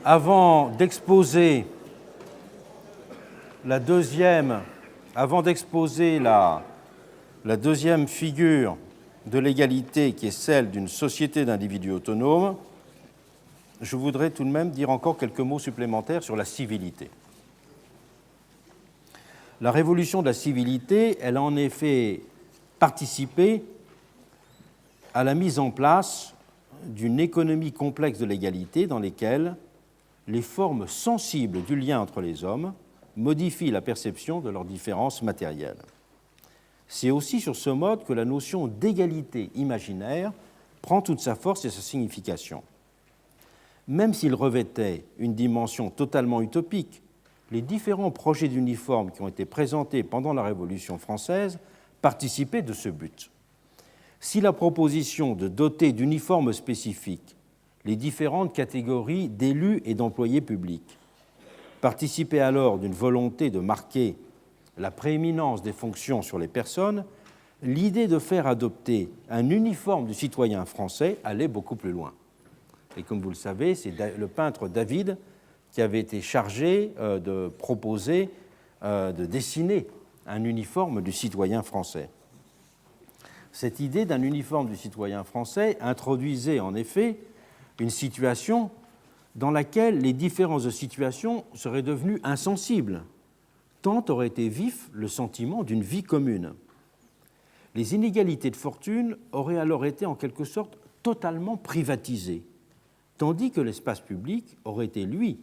Avant d'exposer la deuxième figure de l'égalité, qui est celle d'une société d'individus autonomes, je voudrais tout de même dire encore quelques mots supplémentaires sur la civilité. La révolution de la civilité, elle a en effet participé à la mise en place d'une économie complexe de l'égalité dans laquelle les formes sensibles du lien entre les hommes modifient la perception de leurs différences matérielles. C'est aussi sur ce mode que la notion d'égalité imaginaire prend toute sa force et sa signification. Même s'il revêtait une dimension totalement utopique, les différents projets d'uniformes qui ont été présentés pendant la Révolution française participaient de ce but. Si la proposition de doter d'uniformes spécifiques les différentes catégories d'élus et d'employés publics participait alors d'une volonté de marquer la prééminence des fonctions sur les personnes, l'idée de faire adopter un uniforme du citoyen français allait beaucoup plus loin. Et comme vous le savez, c'est le peintre David qui avait été chargé de proposer, de dessiner un uniforme du citoyen français. Cette idée d'un uniforme du citoyen français introduisait en effet une situation dans laquelle les différences de situation seraient devenues insensibles, tant aurait été vif le sentiment d'une vie commune. Les inégalités de fortune auraient alors été en quelque sorte totalement privatisées, tandis que l'espace public aurait été, lui,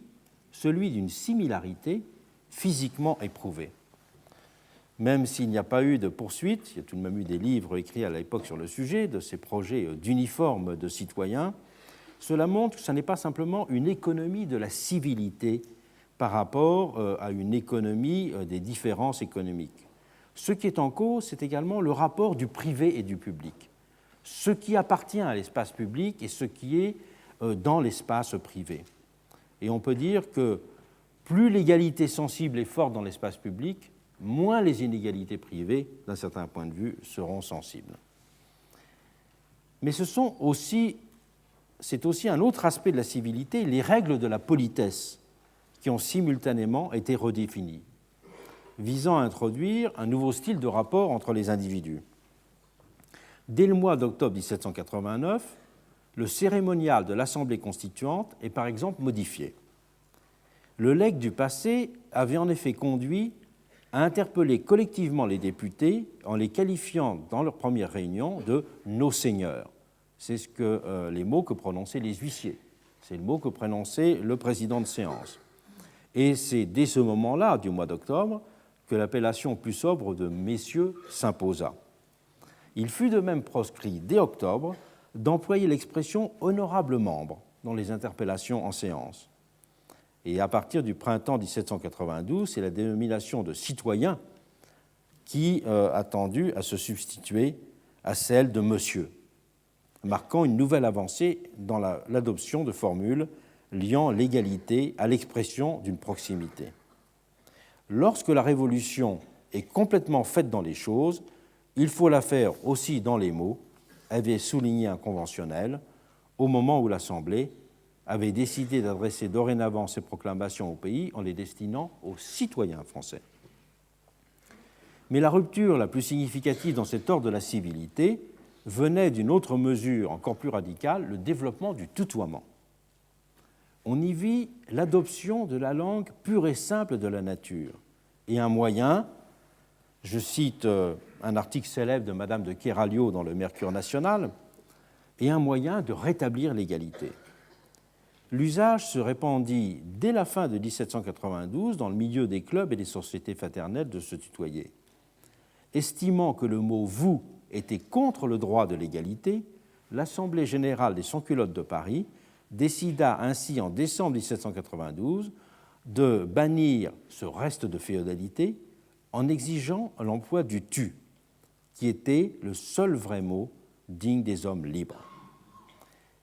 celui d'une similarité physiquement éprouvée. Même s'il n'y a pas eu de poursuite, il y a tout de même eu des livres écrits à l'époque sur le sujet de ces projets d'uniformes de citoyens, cela montre que ce n'est pas simplement une économie de la civilité par rapport à une économie des différences économiques. Ce qui est en cause, c'est également le rapport du privé et du public, ce qui appartient à l'espace public et ce qui est dans l'espace privé. Et on peut dire que plus l'égalité sensible est forte dans l'espace public, moins les inégalités privées, d'un certain point de vue, seront sensibles. Mais c'est aussi un autre aspect de la civilité, les règles de la politesse, qui ont simultanément été redéfinies, visant à introduire un nouveau style de rapport entre les individus. Dès le mois d'octobre 1789, le cérémonial de l'Assemblée constituante est par exemple modifié. Le legs du passé avait en effet conduit à interpeller collectivement les députés en les qualifiant dans leur première réunion de « nos seigneurs ». C'est les mots que prononçaient les huissiers, c'est le mot que prononçait le président de séance. Et c'est dès ce moment-là, du mois d'octobre, que l'appellation plus sobre de « messieurs » s'imposa. Il fut de même proscrit dès octobre d'employer l'expression « honorable membre » dans les interpellations en séance. Et à partir du printemps 1792, c'est la dénomination de citoyen qui a tendu à se substituer à celle de monsieur, marquant une nouvelle avancée dans l'adoption de formules liant l'égalité à l'expression d'une proximité. Lorsque la Révolution est complètement faite dans les choses, il faut la faire aussi dans les mots, avait souligné un conventionnel au moment où l'Assemblée avait décidé d'adresser dorénavant ses proclamations au pays en les destinant aux citoyens français. Mais la rupture la plus significative dans cet ordre de la civilité venait d'une autre mesure encore plus radicale, le développement du tutoiement. On y vit l'adoption de la langue pure et simple de la nature et un moyen, je cite un article célèbre de Madame de Keralio dans le Mercure national, et un moyen de rétablir l'égalité. L'usage se répandit dès la fin de 1792 dans le milieu des clubs et des sociétés fraternelles de se tutoyer. Estimant que le mot « vous » était contre le droit de l'égalité, l'Assemblée générale des sans-culottes de Paris décida ainsi en décembre 1792 de bannir ce reste de féodalité en exigeant l'emploi du « tu », qui était le seul vrai mot digne des hommes libres.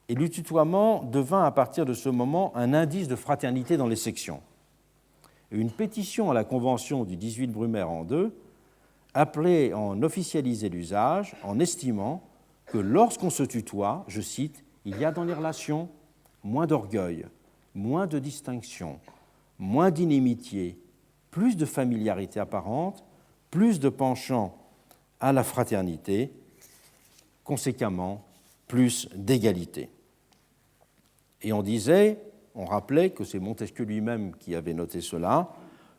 Et le tutoiement devint à partir de ce moment un indice de fraternité dans les sections. Et une pétition à la Convention du 18 Brumaire en 2 appelait à en officialiser l'usage en estimant que lorsqu'on se tutoie, je cite, « il y a dans les relations moins d'orgueil, moins de distinction, moins d'inimitié, plus de familiarité apparente, plus de penchant à la fraternité, conséquemment plus d'égalité. Et on rappelait que c'est Montesquieu lui-même qui avait noté cela,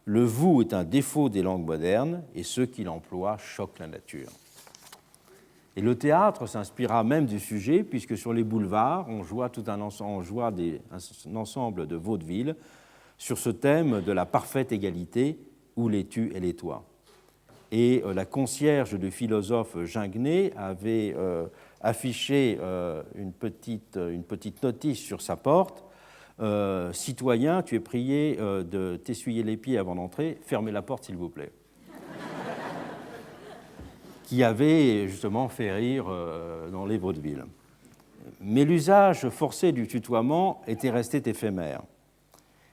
le vous est un défaut des langues modernes et ceux qui l'emploient choquent la nature. Et le théâtre s'inspira même du sujet, puisque sur les boulevards, on joua un ensemble de vaudevilles sur ce thème de la parfaite égalité, où les tu et les toi. Et la concierge du philosophe Ginguené avait affiché une petite notice sur sa porte. Citoyen, tu es prié de t'essuyer les pieds avant d'entrer, fermez la porte s'il vous plaît. Qui avait justement fait rire dans les vaudevilles. Mais l'usage forcé du tutoiement était resté éphémère.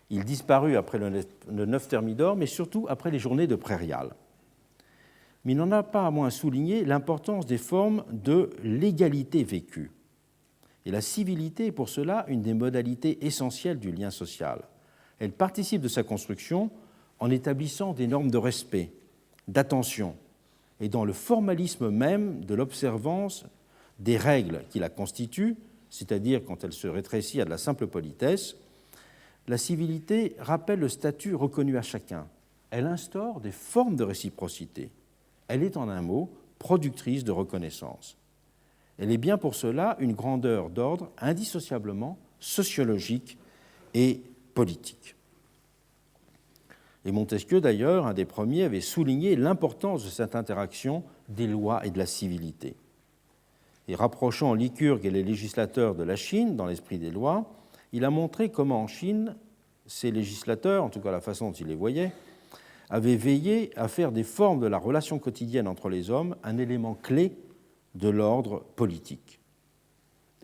Il disparut après le 9 Thermidor, mais surtout après les journées de prairial. Mais il n'en a pas à moins souligné l'importance des formes de l'égalité vécue. Et la civilité est pour cela une des modalités essentielles du lien social. Elle participe de sa construction en établissant des normes de respect, d'attention, et dans le formalisme même de l'observance des règles qui la constituent, c'est-à-dire quand elle se rétrécit à de la simple politesse, la civilité rappelle le statut reconnu à chacun. Elle instaure des formes de réciprocité. Elle est, en un mot, productrice de reconnaissance. Elle est bien pour cela une grandeur d'ordre indissociablement sociologique et politique. Et Montesquieu, d'ailleurs, un des premiers, avait souligné l'importance de cette interaction des lois et de la civilité. Et rapprochant Lycurgue et les législateurs de la Chine dans l'esprit des lois, il a montré comment en Chine, ces législateurs, en tout cas la façon dont ils les voyaient, avaient veillé à faire des formes de la relation quotidienne entre les hommes un élément clé de l'ordre politique.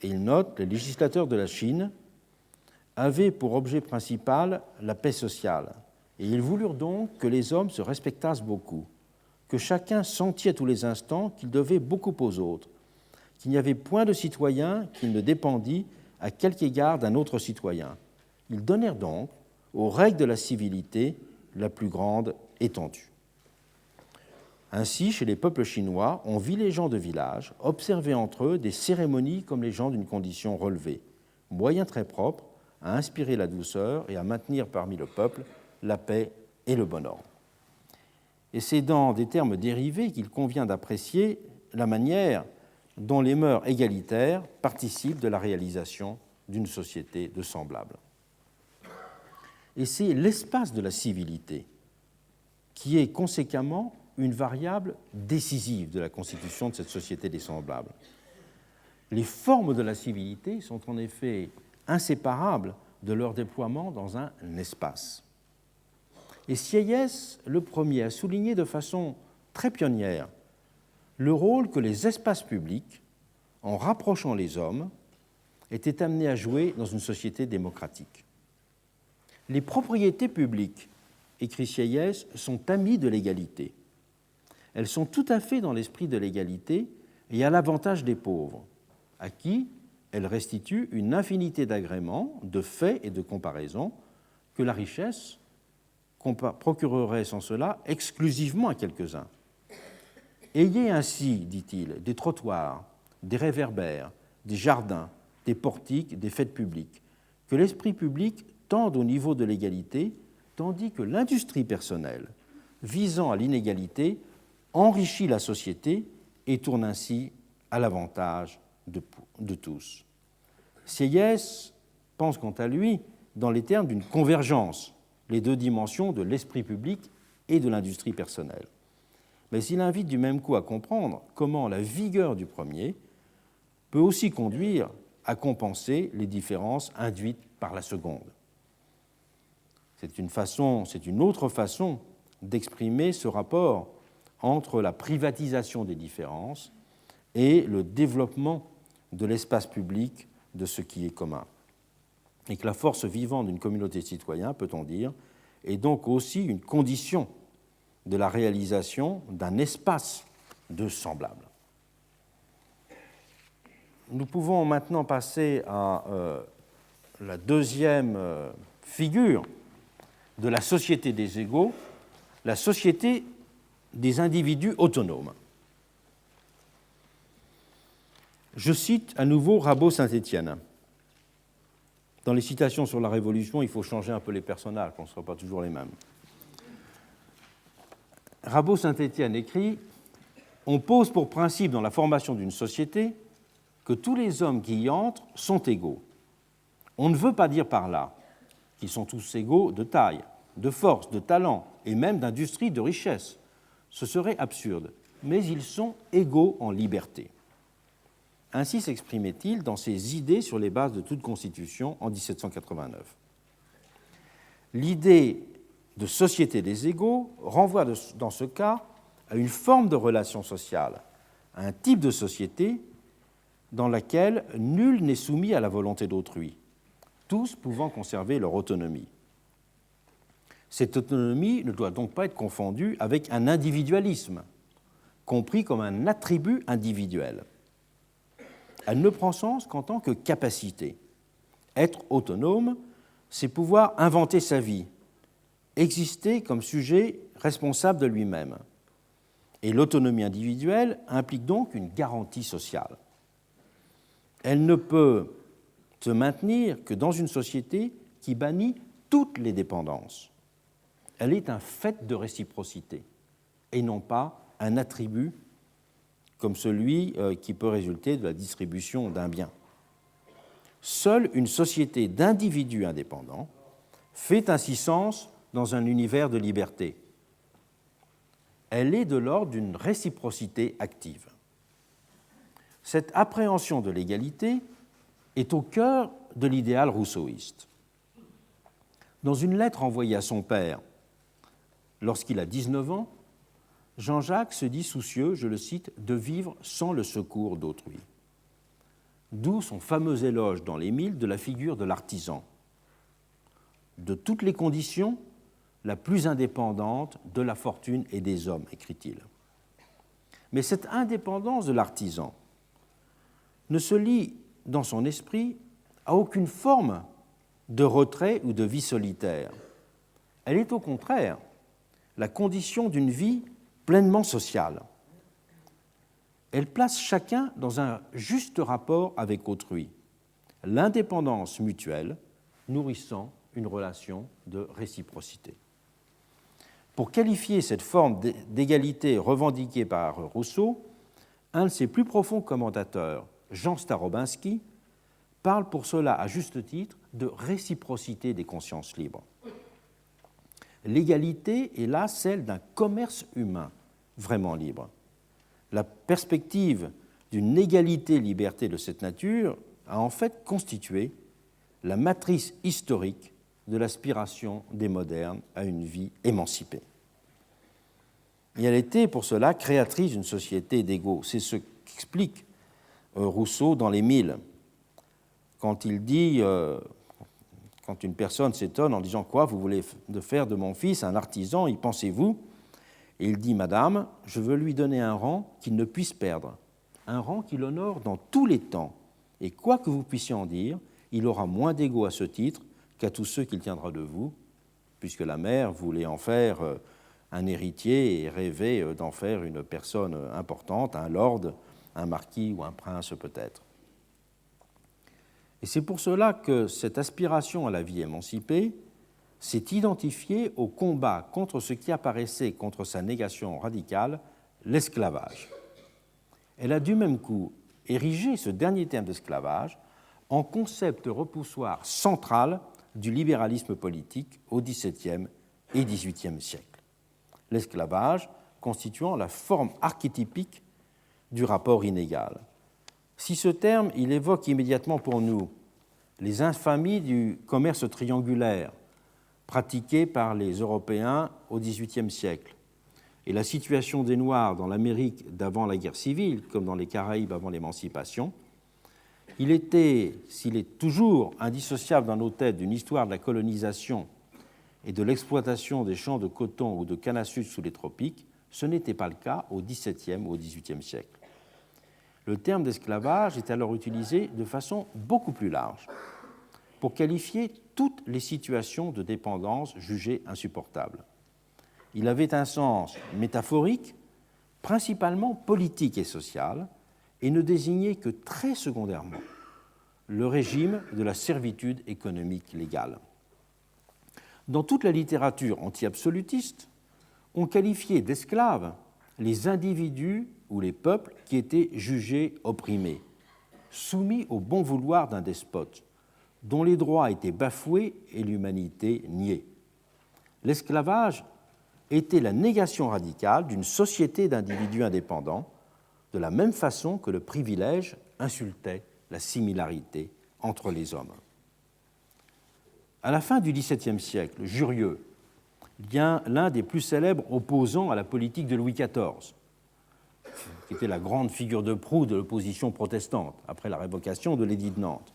Et il note, les législateurs de la Chine avaient pour objet principal la paix sociale, et ils voulurent donc que les hommes se respectassent beaucoup, que chacun sentit à tous les instants qu'il devait beaucoup aux autres, qu'il n'y avait point de citoyen qui ne dépendît à quelque égard d'un autre citoyen. Ils donnèrent donc aux règles de la civilité la plus grande étendue. Ainsi, chez les peuples chinois, on vit les gens de village observer entre eux des cérémonies comme les gens d'une condition relevée, moyen très propre à inspirer la douceur et à maintenir parmi le peuple la paix et le bon ordre. Et c'est dans des termes dérivés qu'il convient d'apprécier la manière dont les mœurs égalitaires participent de la réalisation d'une société de semblables. Et c'est l'espace de la civilité qui est conséquemment une variable décisive de la constitution de cette société des semblables. Les formes de la civilité sont en effet inséparables de leur déploiement dans un espace. Et Sieyès, le premier, a souligné de façon très pionnière le rôle que les espaces publics, en rapprochant les hommes, étaient amenés à jouer dans une société démocratique. Les propriétés publiques, écrit Sieyès, sont amies de l'égalité. Elles sont tout à fait dans l'esprit de l'égalité et à l'avantage des pauvres, à qui elles restituent une infinité d'agréments, de faits et de comparaisons que la richesse procurerait sans cela exclusivement à quelques-uns. Ayez ainsi, dit-il, des trottoirs, des réverbères, des jardins, des portiques, des fêtes publiques, que l'esprit public tende au niveau de l'égalité, tandis que l'industrie personnelle, visant à l'inégalité, enrichit la société et tourne ainsi à l'avantage de tous. Sieyès pense quant à lui dans les termes d'une convergence, les deux dimensions de l'esprit public et de l'industrie personnelle. Mais il invite du même coup à comprendre comment la vigueur du premier peut aussi conduire à compenser les différences induites par la seconde. C'est une autre façon d'exprimer ce rapport entre la privatisation des différences et le développement de l'espace public de ce qui est commun. Et que la force vivante d'une communauté de citoyens, peut-on dire, est donc aussi une condition de la réalisation d'un espace de semblables. Nous pouvons maintenant passer à la deuxième figure de la société des égaux, la société des individus autonomes. Je cite à nouveau Rabot-Saint-Étienne. Dans les citations sur la Révolution, il faut changer un peu les personnages, on ne sera pas toujours les mêmes. Rabot-Saint-Étienne écrit « On pose pour principe dans la formation d'une société que tous les hommes qui y entrent sont égaux. On ne veut pas dire par là qu'ils sont tous égaux de taille, de force, de talent et même d'industrie, de richesse. Ce serait absurde, mais ils sont égaux en liberté. » Ainsi s'exprimait-il dans ses idées sur les bases de toute constitution en 1789. L'idée de société des égaux renvoie dans ce cas à une forme de relation sociale, à un type de société dans laquelle nul n'est soumis à la volonté d'autrui, tous pouvant conserver leur autonomie. Cette autonomie ne doit donc pas être confondue avec un individualisme, compris comme un attribut individuel. Elle ne prend sens qu'en tant que capacité. Être autonome, c'est pouvoir inventer sa vie, exister comme sujet responsable de lui-même. Et l'autonomie individuelle implique donc une garantie sociale. Elle ne peut se maintenir que dans une société qui bannit toutes les dépendances. Elle est un fait de réciprocité et non pas un attribut comme celui qui peut résulter de la distribution d'un bien. Seule une société d'individus indépendants fait ainsi sens dans un univers de liberté. Elle est de l'ordre d'une réciprocité active. Cette appréhension de l'égalité est au cœur de l'idéal rousseauiste. Dans une lettre envoyée à son père, lorsqu'il a 19 ans, Jean-Jacques se dit soucieux, je le cite, de vivre sans le secours d'autrui. D'où son fameux éloge dans l'Émile de la figure de l'artisan. De toutes les conditions, la plus indépendante de la fortune et des hommes, écrit-il. Mais cette indépendance de l'artisan ne se lie dans son esprit à aucune forme de retrait ou de vie solitaire. Elle est au contraire la condition d'une vie pleinement sociale. Elle place chacun dans un juste rapport avec autrui, l'indépendance mutuelle nourrissant une relation de réciprocité. Pour qualifier cette forme d'égalité revendiquée par Rousseau, un de ses plus profonds commentateurs, Jean Starobinski, parle pour cela à juste titre de réciprocité des consciences libres. L'égalité est là celle d'un commerce humain vraiment libre. La perspective d'une égalité-liberté de cette nature a en fait constitué la matrice historique de l'aspiration des modernes à une vie émancipée. Et elle était pour cela créatrice d'une société d'égaux. C'est ce qu'explique Rousseau dans Les Milles, quand il dit, quand une personne s'étonne en disant « Quoi, vous voulez faire de mon fils un artisan, y pensez-vous » Et il dit « Madame, je veux lui donner un rang qu'il ne puisse perdre, un rang qui l'honore dans tous les temps, et quoi que vous puissiez en dire, il aura moins d'égaux à ce titre qu'à tous ceux qu'il tiendra de vous, puisque la mère voulait en faire un héritier et rêvait d'en faire une personne importante, un lord, un marquis ou un prince peut-être. » Et c'est pour cela que cette aspiration à la vie émancipée s'est identifiée au combat contre ce qui apparaissait contre sa négation radicale, l'esclavage. Elle a du même coup érigé ce dernier terme d'esclavage en concept repoussoir central du libéralisme politique au XVIIe et XVIIIe siècle. L'esclavage constituant la forme archétypique du rapport inégal. Si ce terme, il évoque immédiatement pour nous les infamies du commerce triangulaire pratiqué par les Européens au XVIIIe siècle et la situation des Noirs dans l'Amérique d'avant la guerre civile, comme dans les Caraïbes avant l'émancipation, il était, s'il est toujours indissociable dans nos têtes d'une histoire de la colonisation et de l'exploitation des champs de coton ou de canne à sucre sous les tropiques, ce n'était pas le cas au XVIIe ou au XVIIIe siècle. Le terme d'esclavage est alors utilisé de façon beaucoup plus large. pour qualifier toutes les situations de dépendance jugées insupportables. Il avait un sens métaphorique, principalement politique et social, et ne désignait que très secondairement le régime de la servitude économique légale. Dans toute la littérature anti-absolutiste, on qualifiait d'esclaves les individus ou les peuples qui étaient jugés opprimés, soumis au bon vouloir d'un despote, dont les droits étaient bafoués et l'humanité niée. L'esclavage était la négation radicale d'une société d'individus indépendants, de la même façon que le privilège insultait la similarité entre les hommes. À la fin du XVIIe siècle, Jurieu, l'un des plus célèbres opposants à la politique de Louis XIV, qui était la grande figure de proue de l'opposition protestante après la révocation de l'édit de Nantes,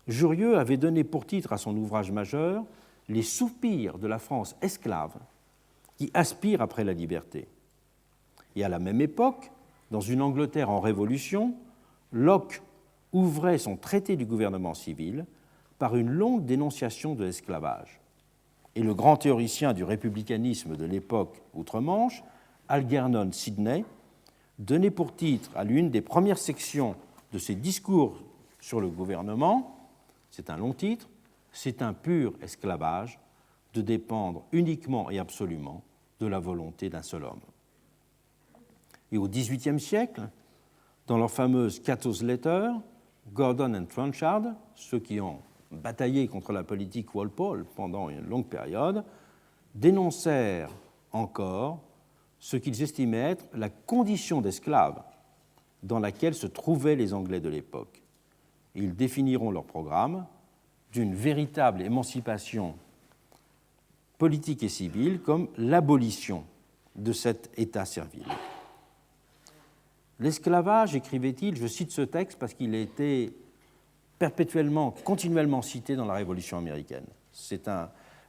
Jurieu avait donné pour titre à son ouvrage majeur « Les soupirs de la France esclave qui aspire après la liberté ». Et à la même époque, dans une Angleterre en révolution, Locke ouvrait son traité du gouvernement civil par une longue dénonciation de l'esclavage. Et le grand théoricien du républicanisme de l'époque outre-Manche, Algernon Sidney, donnait pour titre à l'une des premières sections de ses discours sur le gouvernement, c'est un long titre, « C'est un pur esclavage de dépendre uniquement et absolument de la volonté d'un seul homme ». Et au XVIIIe siècle, dans leur fameuse Cato's Letter, Gordon et Trenchard, ceux qui ont bataillé contre la politique Walpole pendant une longue période, dénoncèrent encore ce qu'ils estimaient être la condition d'esclave dans laquelle se trouvaient les Anglais de l'époque. Ils définiront leur programme d'une véritable émancipation politique et civile comme l'abolition de cet État servile. L'esclavage, écrivait-il, je cite ce texte parce qu'il a été continuellement cité dans la Révolution américaine.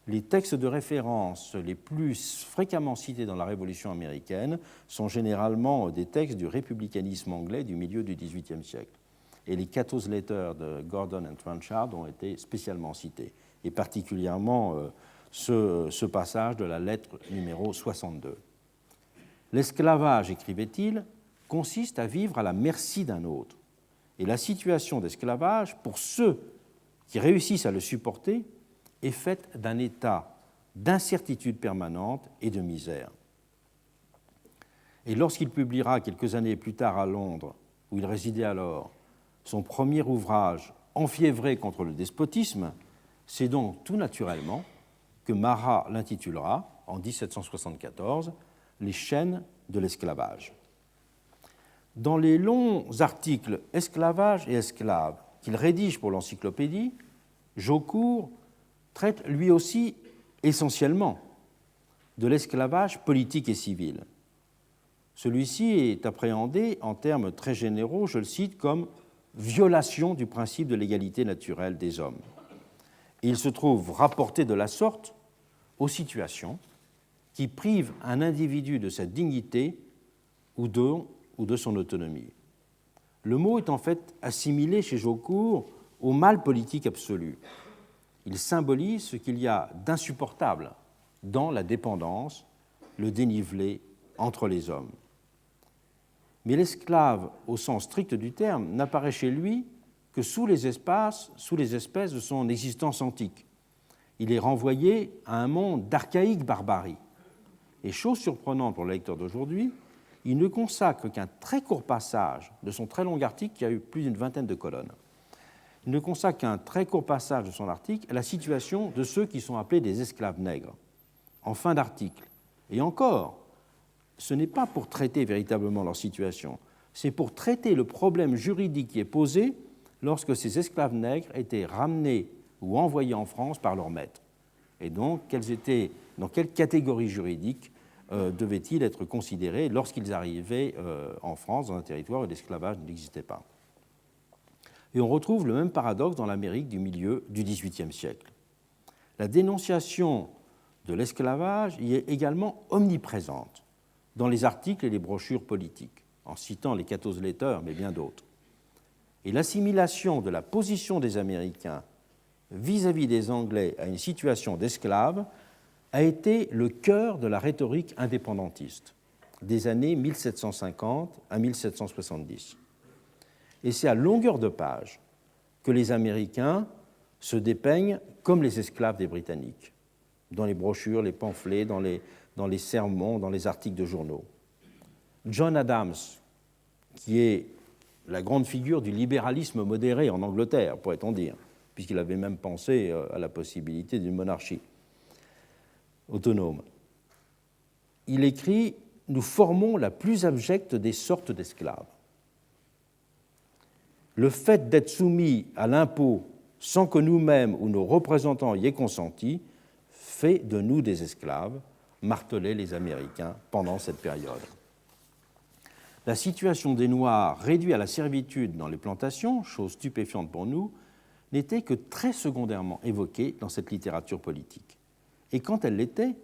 Les textes de référence les plus fréquemment cités dans la Révolution américaine sont généralement des textes du républicanisme anglais du milieu du XVIIIe siècle. Et les Cato's Letter de Gordon et Trenchard ont été spécialement cités, et particulièrement ce passage de la lettre numéro 62. L'esclavage, écrivait-il, consiste à vivre à la merci d'un autre. Et la situation d'esclavage, pour ceux qui réussissent à le supporter, est faite d'un état d'incertitude permanente et de misère. Et lorsqu'il publiera quelques années plus tard à Londres, où il résidait alors, son premier ouvrage enfiévré contre le despotisme, c'est donc tout naturellement que Marat l'intitulera, en 1774, « Les chaînes de l'esclavage ». Dans les longs articles « Esclavage et esclaves » qu'il rédige pour l'encyclopédie, Jaucourt traite lui aussi essentiellement de l'esclavage politique et civil. Celui-ci est appréhendé en termes très généraux, je le cite, comme violation du principe de l'égalité naturelle des hommes. Et il se trouve rapporté de la sorte aux situations qui privent un individu de sa dignité ou de son autonomie. Le mot est en fait assimilé chez Jaucourt au mal politique absolu. Il symbolise ce qu'il y a d'insupportable dans la dépendance, le dénivelé entre les hommes. Mais l'esclave, au sens strict du terme, n'apparaît chez lui que sous les espèces de son existence antique. Il est renvoyé à un monde d'archaïque barbarie. Et chose surprenante pour le lecteur d'aujourd'hui, il ne consacre qu'un très court passage de son très long article, qui a eu plus d'une vingtaine de colonnes. Il ne consacre qu'un très court passage de son article à la situation de ceux qui sont appelés des esclaves nègres, en fin d'article. Et encore, ce n'est pas pour traiter véritablement leur situation, c'est pour traiter le problème juridique qui est posé lorsque ces esclaves nègres étaient ramenés ou envoyés en France par leurs maîtres. Et donc, dans quelle catégorie juridique devaient-ils être considérés lorsqu'ils arrivaient en France, dans un territoire où l'esclavage n'existait pas. Et on retrouve le même paradoxe dans l'Amérique du milieu du XVIIIe siècle. La dénonciation de l'esclavage y est également omniprésente dans les articles et les brochures politiques, en citant les Cato's Letter, mais bien d'autres. Et l'assimilation de la position des Américains vis-à-vis des Anglais à une situation d'esclave a été le cœur de la rhétorique indépendantiste des années 1750 à 1770. Et c'est à longueur de page que les Américains se dépeignent comme les esclaves des Britanniques, dans les brochures, les pamphlets, dans les sermons, dans les articles de journaux. John Adams, qui est la grande figure du libéralisme modéré en Angleterre, pourrait-on dire, puisqu'il avait même pensé à la possibilité d'une monarchie autonome. Il écrit « Nous formons la plus abjecte des sortes d'esclaves. Le fait d'être soumis à l'impôt sans que nous-mêmes ou nos représentants y aient consenti fait de nous des esclaves », martelaient les Américains pendant cette période. La situation des Noirs réduits à la servitude dans les plantations, chose stupéfiante pour nous, n'était que très secondairement évoquée dans cette littérature politique. Et quand elle l'était,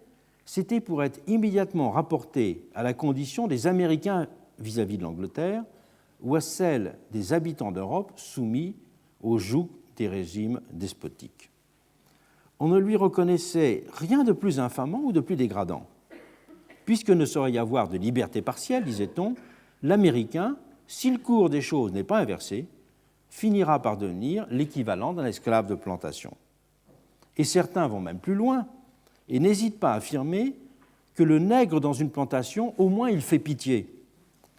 c'était pour être immédiatement rapportée à la condition des Américains vis-à-vis de l'Angleterre ou à celle des habitants d'Europe soumis au joug des régimes despotiques. On ne lui reconnaissait rien de plus infamant ou de plus dégradant. Puisque ne saurait y avoir de liberté partielle, disait-on, l'Américain, si le cours des choses n'est pas inversé, finira par devenir l'équivalent d'un esclave de plantation. Et certains vont même plus loin et n'hésitent pas à affirmer que le nègre dans une plantation, au moins il fait pitié,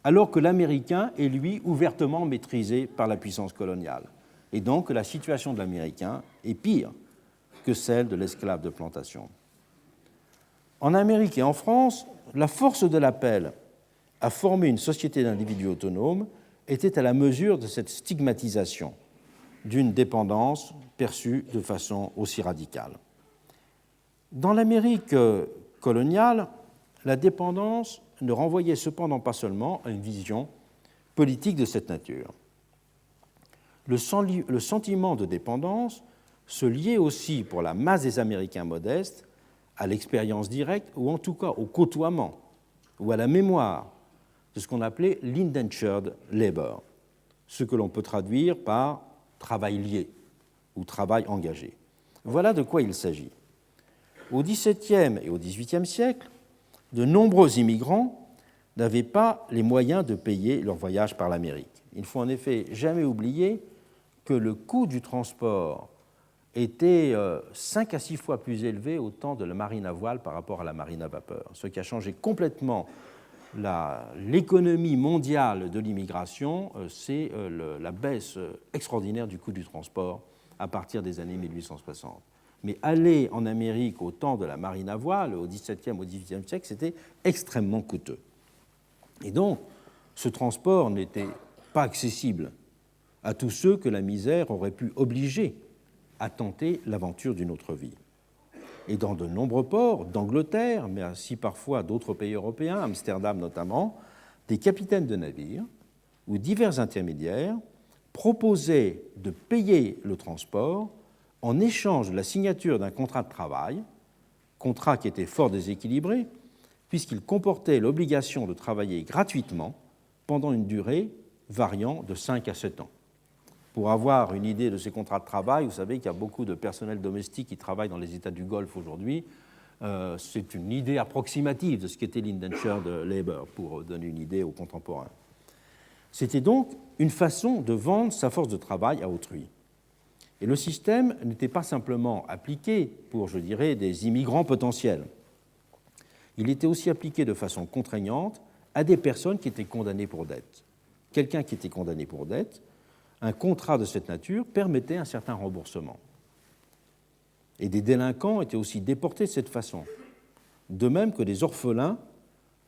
alors que l'Américain est, lui, ouvertement maîtrisé par la puissance coloniale. Et donc la situation de l'Américain est pire que celle de l'esclave de plantation. En Amérique et en France, la force de l'appel à former une société d'individus autonomes était à la mesure de cette stigmatisation d'une dépendance perçue de façon aussi radicale. Dans l'Amérique coloniale, la dépendance ne renvoyait cependant pas seulement à une vision politique de cette nature. Le sentiment de dépendance se liait aussi pour la masse des Américains modestes à l'expérience directe ou en tout cas au côtoiement ou à la mémoire de ce qu'on appelait l'indentured labor, ce que l'on peut traduire par travail lié ou travail engagé. Voilà de quoi il s'agit. Au XVIIe et au XVIIIe siècle, de nombreux immigrants n'avaient pas les moyens de payer leur voyage par l'Amérique. Il ne faut en effet jamais oublier que le coût du transport était 5 à 6 fois plus élevé au temps de la marine à voile par rapport à la marine à vapeur, ce qui a changé complètement l'économie mondiale de l'immigration. C'est la baisse extraordinaire du coût du transport à partir des années 1860. Mais aller en Amérique au temps de la marine à voile, au XVIIe, au XVIIIe siècle, c'était extrêmement coûteux. Et donc, ce transport n'était pas accessible à tous ceux que la misère aurait pu obliger à tenter l'aventure d'une autre vie. Et dans de nombreux ports d'Angleterre, mais aussi parfois d'autres pays européens, Amsterdam notamment, des capitaines de navires ou divers intermédiaires proposaient de payer le transport en échange de la signature d'un contrat de travail, contrat qui était fort déséquilibré, puisqu'il comportait l'obligation de travailler gratuitement pendant une durée variant de 5 à 7 ans. Pour avoir une idée de ces contrats de travail, vous savez qu'il y a beaucoup de personnel domestique qui travaille dans les États du Golfe aujourd'hui. C'est une idée approximative de ce qu'était l'indentured labor, pour donner une idée aux contemporains. C'était donc une façon de vendre sa force de travail à autrui. Et le système n'était pas simplement appliqué pour, je dirais, des immigrants potentiels. Il était aussi appliqué de façon contraignante à des personnes qui étaient condamnées pour dette. Quelqu'un qui était condamné pour dette, un contrat de cette nature permettait un certain remboursement. Et des délinquants étaient aussi déportés de cette façon, de même que des orphelins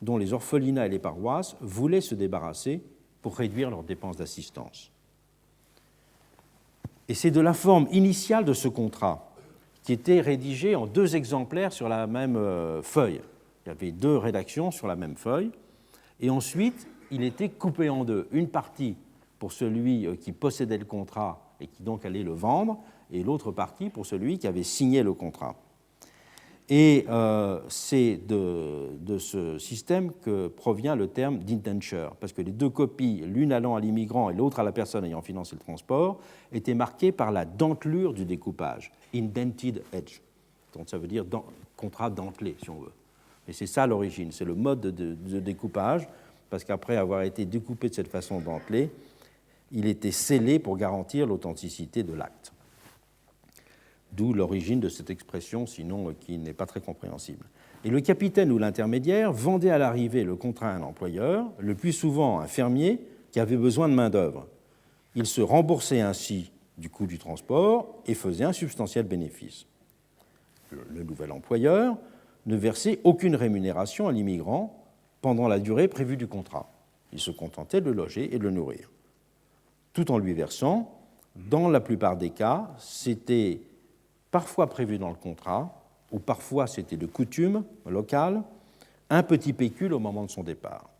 dont les orphelinats et les paroisses voulaient se débarrasser pour réduire leurs dépenses d'assistance. Et c'est de la forme initiale de ce contrat, qui était rédigé en 2 exemplaires sur la même feuille. Il y avait 2 rédactions sur la même feuille, et ensuite il était coupé en 2. Une partie pour celui qui possédait le contrat et qui donc allait le vendre, et l'autre partie pour celui qui avait signé le contrat. Et c'est de ce système que provient le terme d'indenture, parce que les deux copies, l'une allant à l'immigrant et l'autre à la personne ayant financé le transport, étaient marquées par la dentelure du découpage, indented edge. Donc ça veut dire contrat dentelé, si on veut. Et c'est ça l'origine, c'est le mode de découpage, parce qu'après avoir été découpé de cette façon dentelée, il était scellé pour garantir l'authenticité de l'acte. D'où l'origine de cette expression, sinon qui n'est pas très compréhensible. Et le capitaine ou l'intermédiaire vendait à l'arrivée le contrat à un employeur, le plus souvent un fermier qui avait besoin de main-d'œuvre. Il se remboursait ainsi du coût du transport et faisait un substantiel bénéfice. Le nouvel employeur ne versait aucune rémunération à l'immigrant pendant la durée prévue du contrat. Il se contentait de le loger et de le nourrir. Tout en lui versant, dans la plupart des cas, c'était parfois prévu dans le contrat, ou parfois c'était de coutume locale, un petit pécule au moment de son départ.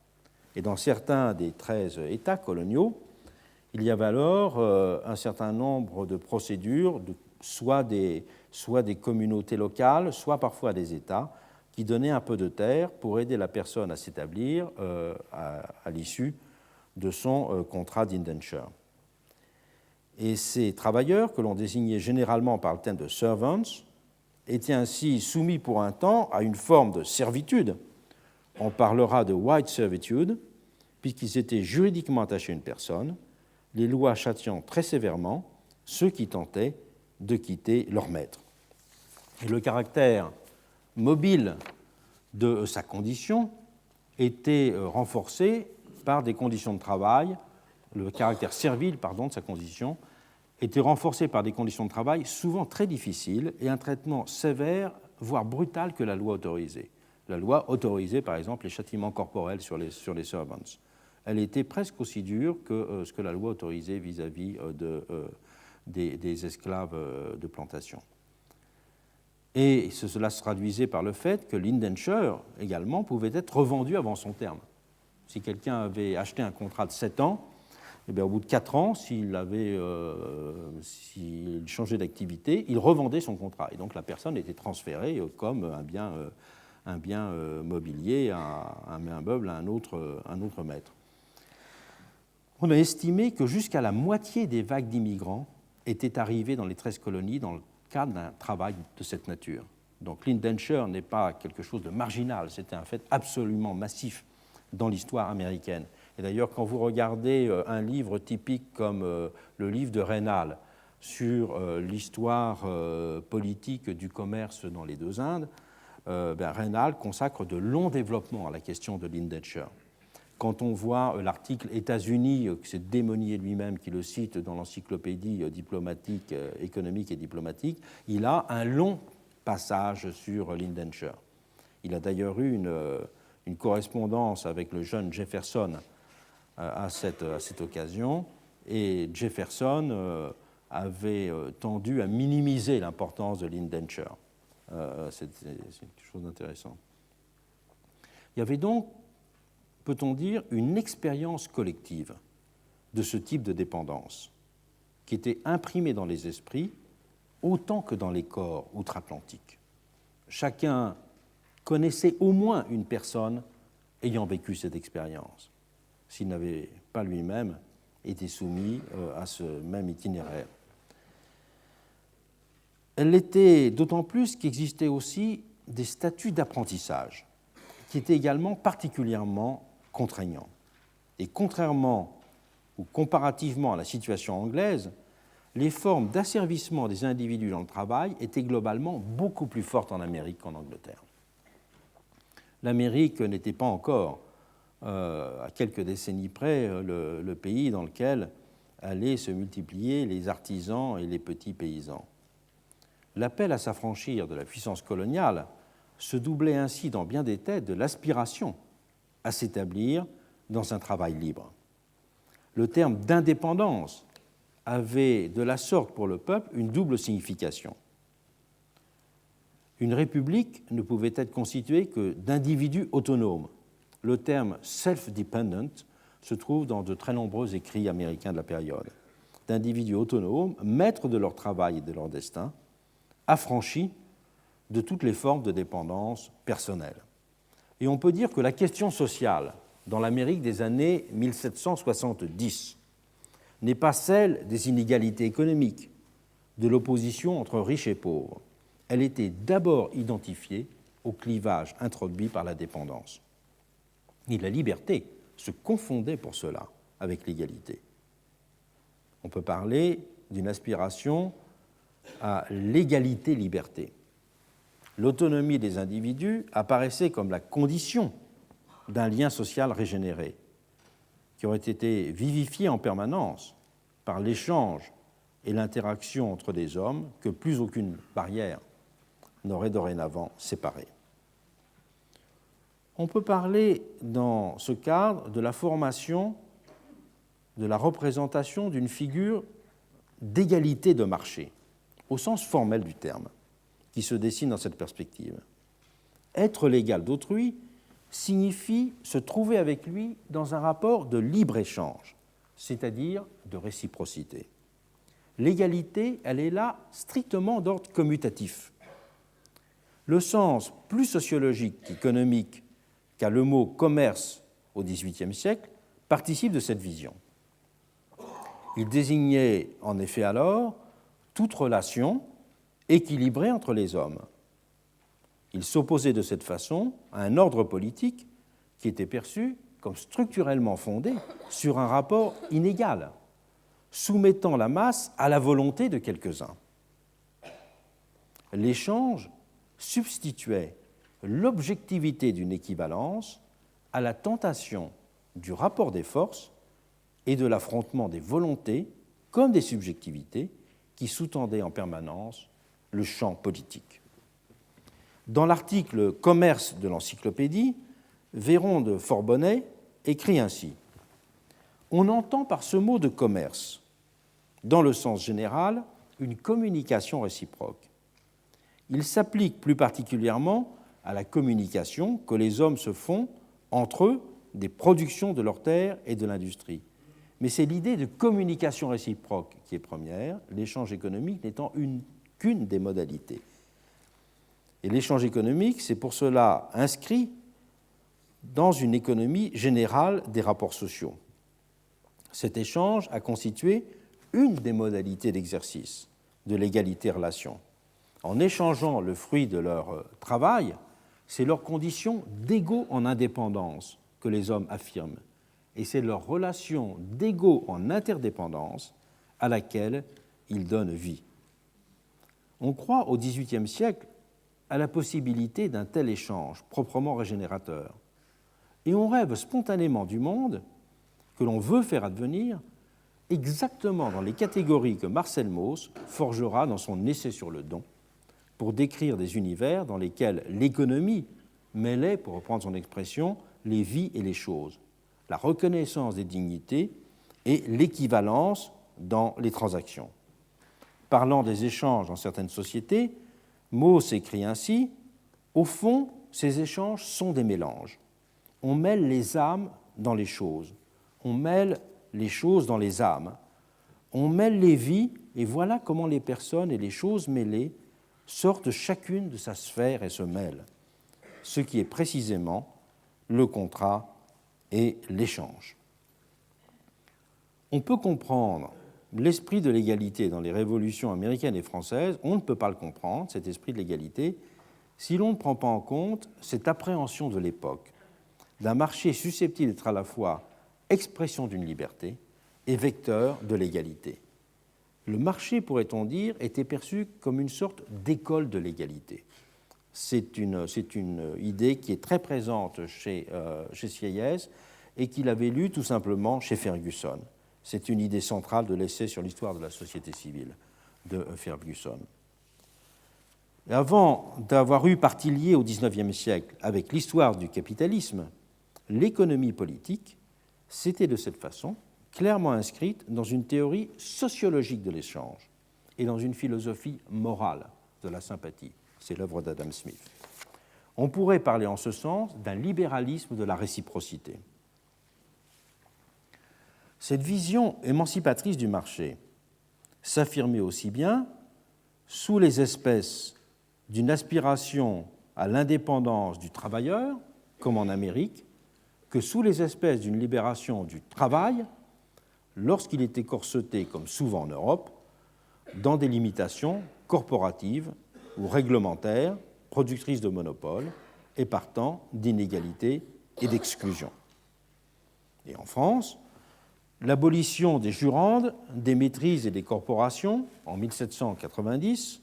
Et dans certains des 13 États coloniaux, il y avait alors un certain nombre de procédures, soit des communautés locales, soit parfois des États, qui donnaient un peu de terre pour aider la personne à s'établir à l'issue de son contrat d'indenture. Et ces travailleurs, que l'on désignait généralement par le terme de servants, étaient ainsi soumis pour un temps à une forme de servitude. On parlera de white servitude, puisqu'ils étaient juridiquement attachés à une personne, les lois châtiant très sévèrement ceux qui tentaient de quitter leur maître. Et le caractère mobile de sa condition était renforcé par des conditions de travail, le caractère servile, de sa condition était renforcé par des conditions de travail souvent très difficiles et un traitement sévère, voire brutal, que la loi autorisait. La loi autorisait, par exemple, les châtiments corporels sur les servants. Elle était presque aussi dure que ce que la loi autorisait vis-à-vis des esclaves de plantation. Et cela se traduisait par le fait que l'indenture, également, pouvait être revendu avant son terme. Si quelqu'un avait acheté un contrat de 7 ans, eh bien, au bout de 4 ans, s'il changeait d'activité, il revendait son contrat. Et donc la personne était transférée comme un bien mobilier, un meuble à un autre maître. On a estimé que jusqu'à la moitié des vagues d'immigrants étaient arrivés dans les 13 colonies dans le cadre d'un travail de cette nature. Donc l'indenture n'est pas quelque chose de marginal, c'était un fait absolument massif dans l'histoire américaine. Et d'ailleurs, quand vous regardez un livre typique comme le livre de Raynal sur l'histoire politique du commerce dans les deux Indes, Raynal consacre de longs développements à la question de l'indenture. Quand on voit l'article États-Unis, que c'est Démonier lui-même qui le cite dans l'encyclopédie diplomatique, économique et diplomatique, il a un long passage sur l'indenture. Il a d'ailleurs eu une correspondance avec le jeune Jefferson à cette occasion, et Jefferson avait tendu à minimiser l'importance de l'indenture. C'est quelque chose d'intéressant. Il y avait donc, peut-on dire, une expérience collective de ce type de dépendance qui était imprimée dans les esprits autant que dans les corps outre-Atlantique. Chacun connaissait au moins une personne ayant vécu cette expérience, s'il n'avait pas lui-même été soumis à ce même itinéraire. Elle l'était d'autant plus qu'existaient aussi des statuts d'apprentissage qui étaient également particulièrement contraignants. Et contrairement ou comparativement à la situation anglaise, les formes d'asservissement des individus dans le travail étaient globalement beaucoup plus fortes en Amérique qu'en Angleterre. L'Amérique n'était pas encore, à quelques décennies près, le pays dans lequel allaient se multiplier les artisans et les petits paysans. L'appel à s'affranchir de la puissance coloniale se doublait ainsi dans bien des têtes de l'aspiration à s'établir dans un travail libre. Le terme d'indépendance avait de la sorte pour le peuple une double signification. Une république ne pouvait être constituée que d'individus autonomes. Le terme self-dependent se trouve dans de très nombreux écrits américains de la période. D'individus autonomes, maîtres de leur travail et de leur destin, affranchis de toutes les formes de dépendance personnelle. Et on peut dire que la question sociale dans l'Amérique des années 1770 n'est pas celle des inégalités économiques, de l'opposition entre riches et pauvres. Elle était d'abord identifiée au clivage introduit par la dépendance. Et la liberté se confondait pour cela avec l'égalité. On peut parler d'une aspiration à l'égalité-liberté. L'autonomie des individus apparaissait comme la condition d'un lien social régénéré, qui aurait été vivifié en permanence par l'échange et l'interaction entre des hommes que plus aucune barrière n'aurait dorénavant séparés. On peut parler dans ce cadre de la formation, de la représentation d'une figure d'égalité de marché, au sens formel du terme, qui se dessine dans cette perspective. Être l'égal d'autrui signifie se trouver avec lui dans un rapport de libre-échange, c'est-à-dire de réciprocité. L'égalité, elle est là strictement d'ordre commutatif. Le sens plus sociologique qu'économique qu'a le mot commerce au XVIIIe siècle participe de cette vision. Il désignait en effet alors toute relation équilibrée entre les hommes. Il s'opposait de cette façon à un ordre politique qui était perçu comme structurellement fondé sur un rapport inégal, soumettant la masse à la volonté de quelques-uns. L'échange substituait l'objectivité d'une équivalence à la tentation du rapport des forces et de l'affrontement des volontés comme des subjectivités qui sous-tendaient en permanence le champ politique. Dans l'article « Commerce » de l'Encyclopédie, Véron de Forbonnais écrit ainsi : « On entend par ce mot de commerce, dans le sens général, une communication réciproque. Il s'applique plus particulièrement à la communication que les hommes se font entre eux des productions de leurs terres et de l'industrie. Mais c'est l'idée de communication réciproque qui est première, l'échange économique n'étant qu'une des modalités. Et l'échange économique, c'est pour cela inscrit dans une économie générale des rapports sociaux. Cet échange a constitué une des modalités d'exercice de l'égalité-relation. En échangeant le fruit de leur travail, c'est leur condition d'égaux en indépendance que les hommes affirment, et c'est leur relation d'égaux en interdépendance à laquelle ils donnent vie. On croit au XVIIIe siècle à la possibilité d'un tel échange proprement régénérateur, et on rêve spontanément du monde que l'on veut faire advenir exactement dans les catégories que Marcel Mauss forgera dans son Essai sur le don, pour décrire des univers dans lesquels l'économie mêlait, pour reprendre son expression, les vies et les choses, la reconnaissance des dignités et l'équivalence dans les transactions. Parlant des échanges dans certaines sociétés, Mauss écrit ainsi : « Au fond, ces échanges sont des mélanges. On mêle les âmes dans les choses, on mêle les choses dans les âmes, on mêle les vies, et voilà comment les personnes et les choses mêlées sortent chacune de sa sphère et se mêlent, ce qui est précisément le contrat et l'échange. » On peut comprendre l'esprit de l'égalité dans les révolutions américaines et françaises, on ne peut pas le comprendre, cet esprit de l'égalité, si l'on ne prend pas en compte cette appréhension de l'époque d'un marché susceptible d'être à la fois expression d'une liberté et vecteur de l'égalité. Le marché, pourrait-on dire, était perçu comme une sorte d'école de l'égalité. C'est une idée qui est très présente chez Sieyès et qu'il avait lue tout simplement chez Ferguson. C'est une idée centrale de l'essai sur l'histoire de la société civile de Ferguson. Et avant d'avoir eu partie liée au XIXe siècle avec l'histoire du capitalisme, l'économie politique s'était de cette façon clairement inscrite dans une théorie sociologique de l'échange et dans une philosophie morale de la sympathie. C'est l'œuvre d'Adam Smith. On pourrait parler en ce sens d'un libéralisme de la réciprocité. Cette vision émancipatrice du marché s'affirmait aussi bien sous les espèces d'une aspiration à l'indépendance du travailleur, comme en Amérique, que sous les espèces d'une libération du travail, lorsqu'il était corseté, comme souvent en Europe, dans des limitations corporatives ou réglementaires, productrices de monopoles et partant d'inégalités et d'exclusion. Et en France, l'abolition des jurandes, des maîtrises et des corporations en 1790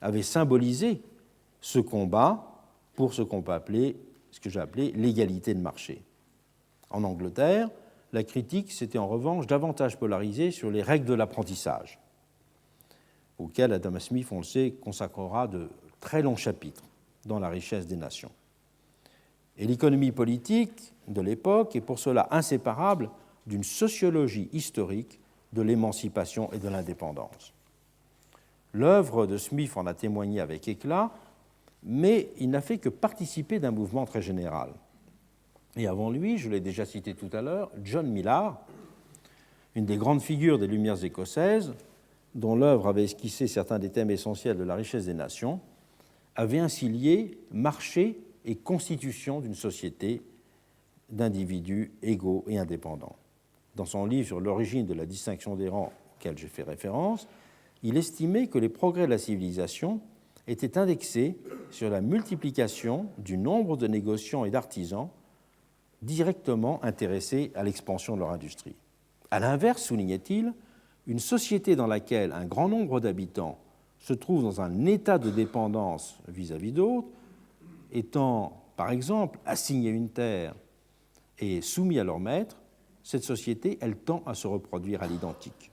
avait symbolisé ce combat pour ce que j'ai appelé l'égalité de marché. En Angleterre, la critique s'était en revanche davantage polarisée sur les règles de l'apprentissage, auxquelles Adam Smith, on le sait, consacrera de très longs chapitres dans La richesse des nations. Et l'économie politique de l'époque est pour cela inséparable d'une sociologie historique de l'émancipation et de l'indépendance. L'œuvre de Smith en a témoigné avec éclat, mais il n'a fait que participer d'un mouvement très général. Et avant lui, je l'ai déjà cité tout à l'heure, John Millard, une des grandes figures des Lumières écossaises, dont l'œuvre avait esquissé certains des thèmes essentiels de La richesse des nations, avait ainsi lié marché et constitution d'une société d'individus égaux et indépendants. Dans son livre sur l'origine de la distinction des rangs auquel j'ai fait référence, il estimait que les progrès de la civilisation étaient indexés sur la multiplication du nombre de négociants et d'artisans directement intéressés à l'expansion de leur industrie. À l'inverse, soulignait-il, une société dans laquelle un grand nombre d'habitants se trouvent dans un état de dépendance vis-à-vis d'autres, étant, par exemple, assignés une terre et soumis à leur maître, cette société, elle tend à se reproduire à l'identique.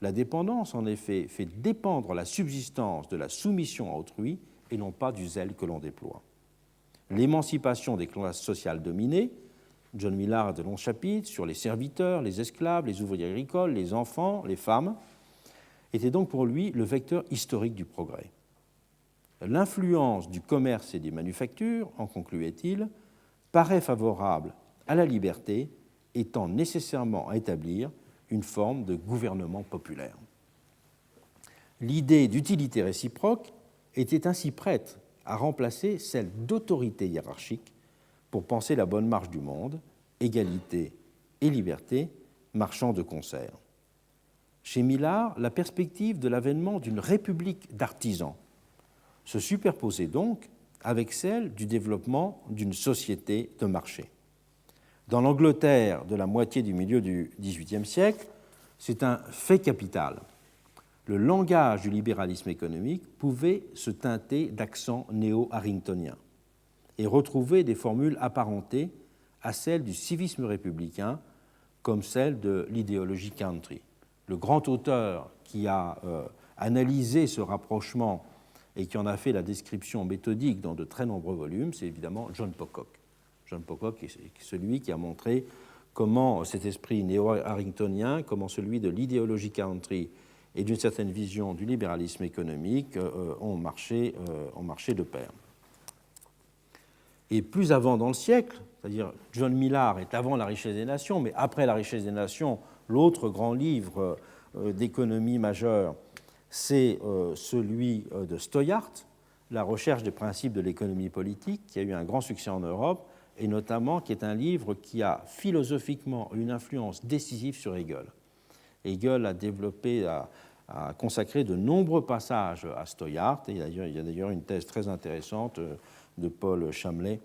La dépendance, en effet, fait dépendre la subsistance de la soumission à autrui et non pas du zèle que l'on déploie. L'émancipation des classes sociales dominées, John Millard a de longs chapitres sur les serviteurs, les esclaves, les ouvriers agricoles, les enfants, les femmes, était donc pour lui le vecteur historique du progrès. L'influence du commerce et des manufactures, en concluait-il, paraît favorable à la liberté, étant nécessairement à établir une forme de gouvernement populaire. L'idée d'utilité réciproque était ainsi prête à remplacer celle d'autorité hiérarchique pour penser la bonne marche du monde, égalité et liberté marchant de concert. Chez Millard, la perspective de l'avènement d'une république d'artisans se superposait donc avec celle du développement d'une société de marché. Dans l'Angleterre de la moitié du milieu du XVIIIe siècle, c'est un fait capital. Le langage du libéralisme économique pouvait se teinter d'accent néo-harringtonien et retrouver des formules apparentées à celles du civisme républicain, comme celle de l'idéologie country. Le grand auteur qui a analysé ce rapprochement et qui en a fait la description méthodique dans de très nombreux volumes, c'est évidemment John Pocock. John Pocock est celui qui a montré comment cet esprit néo-harringtonien, comment celui de l'idéologie country et d'une certaine vision du libéralisme économique ont marché de pair. Et plus avant dans le siècle, c'est-à-dire John Millard est avant La richesse des nations, mais après La richesse des nations, l'autre grand livre d'économie majeure, c'est celui de Stoyart, La recherche des principes de l'économie politique, qui a eu un grand succès en Europe, et notamment qui est un livre qui a philosophiquement une influence décisive sur Hegel. Hegel a développé, a consacré de nombreux passages à Stoyart, et il y a d'ailleurs une thèse très intéressante de Paul Chamley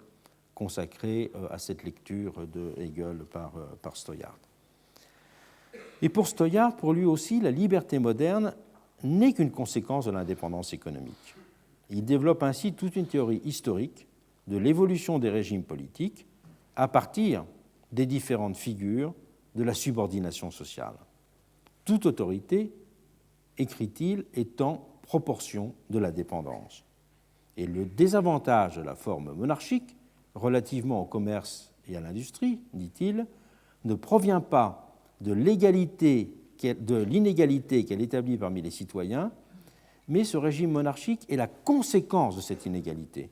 consacrée à cette lecture de Hegel par Stoyart. Et pour Stoyart, pour lui aussi, la liberté moderne n'est qu'une conséquence de l'indépendance économique. Il développe ainsi toute une théorie historique de l'évolution des régimes politiques à partir des différentes figures de la subordination sociale. Toute autorité, écrit-il, est en proportion de la dépendance. Et le désavantage de la forme monarchique relativement au commerce et à l'industrie, dit-il, ne provient pas de l'inégalité qu'elle établit parmi les citoyens, mais ce régime monarchique est la conséquence de cette inégalité,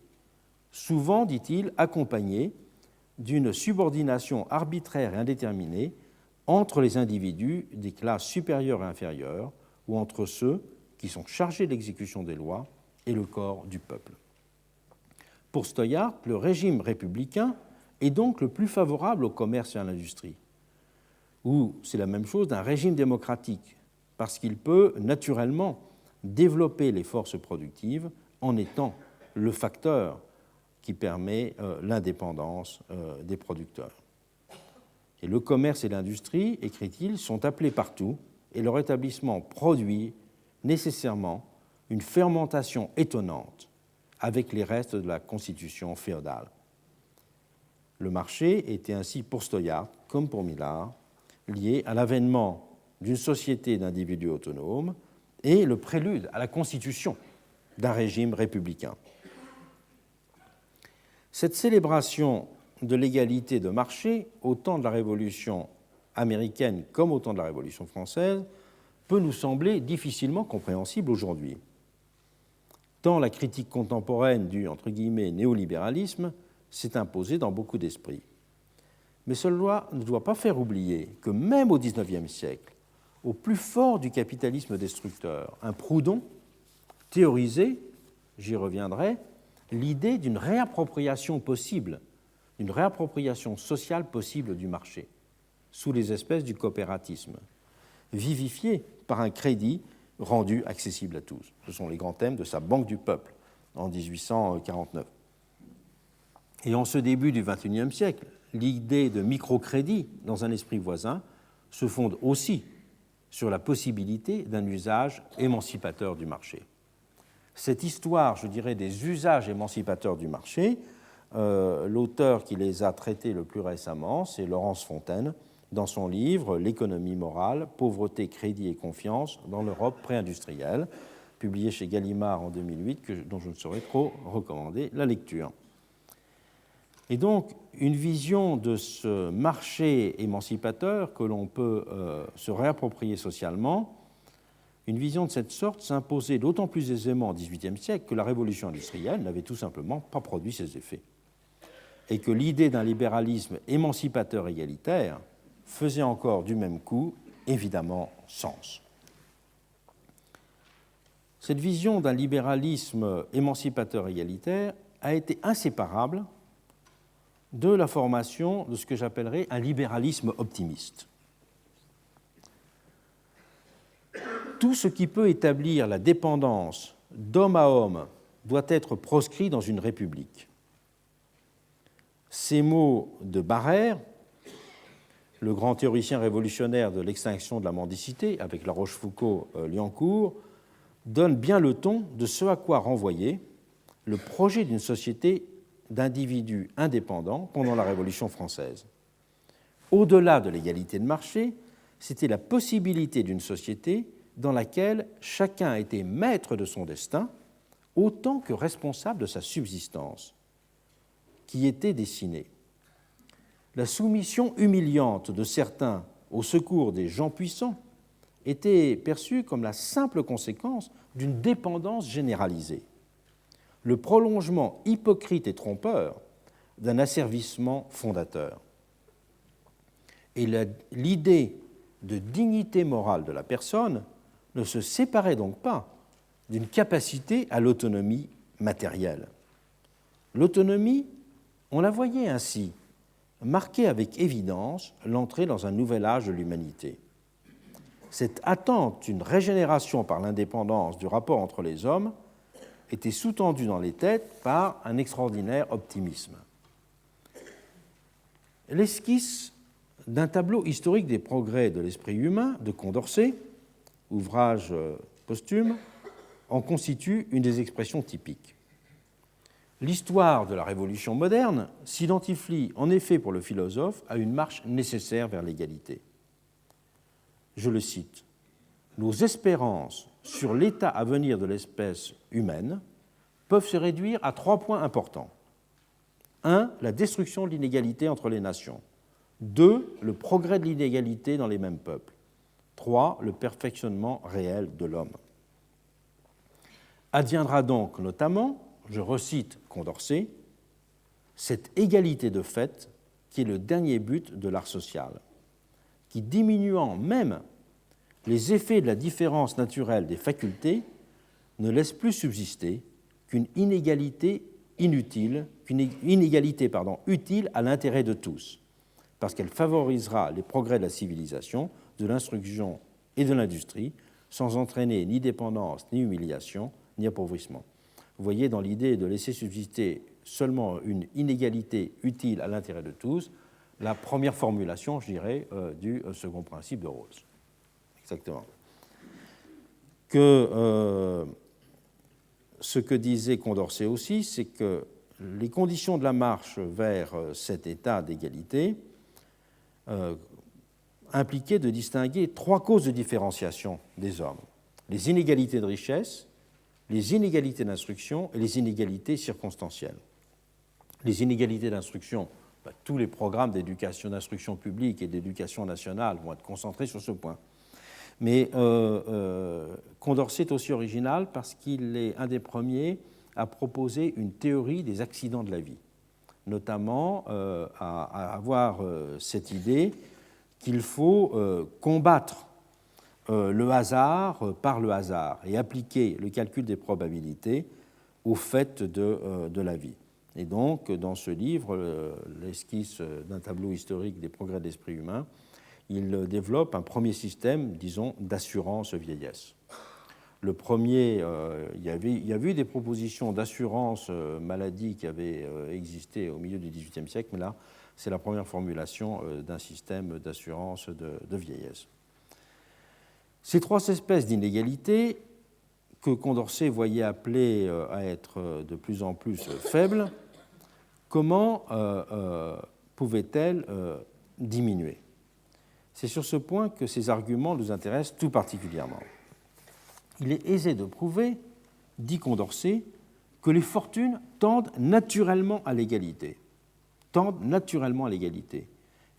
souvent, dit-il, accompagnée d'une subordination arbitraire et indéterminée entre les individus des classes supérieures et inférieures ou entre ceux qui sont chargés de l'exécution des lois et le corps du peuple. Pour Stoyart, le régime républicain est donc le plus favorable au commerce et à l'industrie, ou c'est la même chose d'un régime démocratique, parce qu'il peut naturellement développer les forces productives en étant le facteur qui permet l'indépendance des producteurs. Et le commerce et l'industrie, écrit-il, sont appelés partout, et leur établissement produit nécessairement une fermentation étonnante avec les restes de la constitution féodale. Le marché était ainsi pour Stoyart, comme pour Millard, lié à l'avènement d'une société d'individus autonomes et le prélude à la constitution d'un régime républicain. Cette célébration de l'égalité de marché, au temps de la Révolution américaine comme au temps de la Révolution française, peut nous sembler difficilement compréhensible aujourd'hui, tant la critique contemporaine du entre guillemets, néolibéralisme s'est imposée dans beaucoup d'esprits. Mais cela ne doit pas faire oublier que même au XIXe siècle, au plus fort du capitalisme destructeur, un Proudhon théorisait, j'y reviendrai, l'idée d'une réappropriation possible, d'une réappropriation sociale possible du marché, sous les espèces du coopératisme, vivifié par un crédit rendu accessible à tous. Ce sont les grands thèmes de sa Banque du peuple en 1849. Et en ce début du XXIe siècle, l'idée de microcrédit dans un esprit voisin se fonde aussi sur la possibilité d'un usage émancipateur du marché. Cette histoire, je dirais, des usages émancipateurs du marché, l'auteur qui les a traités le plus récemment, c'est Laurence Fontaine, dans son livre « L'économie morale, pauvreté, crédit et confiance dans l'Europe pré-industrielle », publié chez Gallimard en 2008, dont je ne saurais trop recommander la lecture. Et donc, une vision de ce marché émancipateur que l'on peut se réapproprier socialement, une vision de cette sorte s'imposait d'autant plus aisément au XVIIIe siècle que la révolution industrielle n'avait tout simplement pas produit ses effets, et que l'idée d'un libéralisme émancipateur égalitaire faisait encore du même coup, évidemment, sens. Cette vision d'un libéralisme émancipateur égalitaire a été inséparable de la formation de ce que j'appellerais un libéralisme optimiste. Tout ce qui peut établir la dépendance d'homme à homme doit être proscrit dans une république. Ces mots de Barrère, le grand théoricien révolutionnaire de l'extinction de la mendicité, avec La Rochefoucauld-Liancourt, donnent bien le ton de ce à quoi renvoyait le projet d'une société d'individus indépendants pendant la Révolution française. Au-delà de l'égalité de marché, c'était la possibilité d'une société dans laquelle chacun était maître de son destin autant que responsable de sa subsistance, qui était dessinée. La soumission humiliante de certains au secours des gens puissants était perçue comme la simple conséquence d'une dépendance généralisée, le prolongement hypocrite et trompeur d'un asservissement fondateur. Et l'idée de dignité morale de la personne ne se séparait donc pas d'une capacité à l'autonomie matérielle. L'autonomie, on la voyait ainsi, marquait avec évidence l'entrée dans un nouvel âge de l'humanité. Cette attente d'une régénération par l'indépendance du rapport entre les hommes était sous-tendue dans les têtes par un extraordinaire optimisme. L'esquisse d'un tableau historique des progrès de l'esprit humain de Condorcet, ouvrage posthume, en constitue une des expressions typiques. L'histoire de la révolution moderne s'identifie en effet pour le philosophe à une marche nécessaire vers l'égalité. Je le cite, « Nos espérances sur l'état à venir de l'espèce humaine peuvent se réduire à 3 points importants. 1. La destruction de l'inégalité entre les nations. 2. Le progrès de l'inégalité dans les mêmes peuples. 3. Le perfectionnement réel de l'homme. » Adviendra donc notamment, je recite Condorcet, cette égalité de fait qui est le dernier but de l'art social, qui, diminuant même les effets de la différence naturelle des facultés, ne laisse plus subsister qu'une inégalité utile à l'intérêt de tous, parce qu'elle favorisera les progrès de la civilisation, de l'instruction et de l'industrie, sans entraîner ni dépendance, ni humiliation, ni appauvrissement. Vous voyez, dans l'idée de laisser subsister seulement une inégalité utile à l'intérêt de tous, la première formulation, je dirais, du second principe de Rawls. Exactement. Ce que disait Condorcet aussi, c'est que les conditions de la marche vers cet état d'égalité impliquaient de distinguer trois causes de différenciation des hommes: les inégalités de richesse, les inégalités d'instruction et les inégalités circonstancielles. Les inégalités d'instruction, tous les programmes d'éducation, d'instruction publique et d'éducation nationale vont être concentrés sur ce point. Mais Condorcet est aussi original parce qu'il est un des premiers à proposer une théorie des accidents de la vie, notamment à avoir cette idée qu'il faut combattre le hasard par le hasard et appliquer le calcul des probabilités au fait de la vie. Et donc, dans ce livre, l'esquisse d'un tableau historique des progrès de l'esprit humain, il développe un premier système, disons, d'assurance vieillesse. Le premier, il y avait eu des propositions d'assurance maladie qui avaient existé au milieu du XVIIIe siècle, mais là, c'est la première formulation d'un système d'assurance de vieillesse. Ces trois espèces d'inégalités que Condorcet voyait appelées à être de plus en plus faibles, comment pouvaient-elles diminuer ? C'est sur ce point que ces arguments nous intéressent tout particulièrement. Il est aisé de prouver, dit Condorcet, que les fortunes tendent naturellement à l'égalité,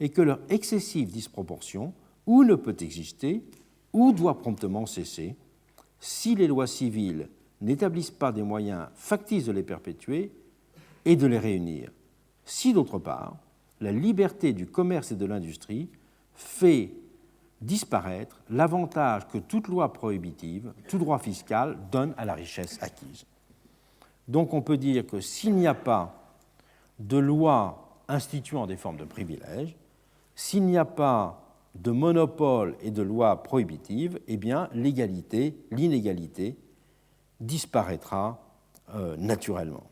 et que leur excessive disproportion ou ne peut exister, ou doit promptement cesser, si les lois civiles n'établissent pas des moyens factices de les perpétuer et de les réunir. Si, d'autre part, la liberté du commerce et de l'industrie fait disparaître l'avantage que toute loi prohibitive, tout droit fiscal donne à la richesse acquise. Donc on peut dire que s'il n'y a pas de loi instituant des formes de privilèges, s'il n'y a pas de monopole et de loi prohibitive, eh bien l'inégalité disparaîtra naturellement.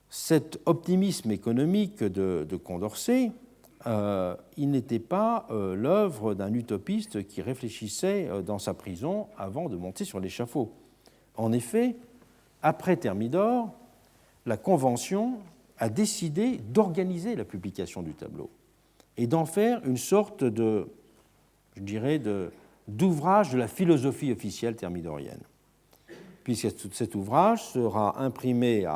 Cet optimisme économique de Condorcet, il n'était pas l'œuvre d'un utopiste qui réfléchissait dans sa prison avant de monter sur l'échafaud. En effet, après Thermidor, la Convention a décidé d'organiser la publication du tableau et d'en faire une sorte d'ouvrage de la philosophie officielle thermidorienne, puisque cet ouvrage sera imprimé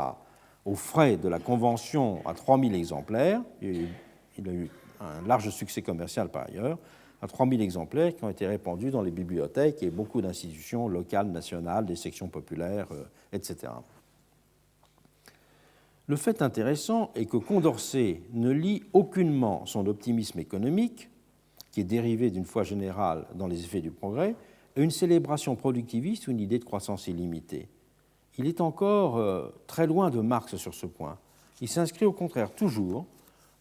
aux frais de la Convention à 3000 exemplaires. Il a eu un large succès commercial par ailleurs, à 3000 exemplaires qui ont été répandus dans les bibliothèques et beaucoup d'institutions locales, nationales, des sections populaires, etc. Le fait intéressant est que Condorcet ne lie aucunement son optimisme économique, qui est dérivé d'une foi générale dans les effets du progrès, à une célébration productiviste ou une idée de croissance illimitée. Il est encore très loin de Marx sur ce point. Il s'inscrit au contraire toujours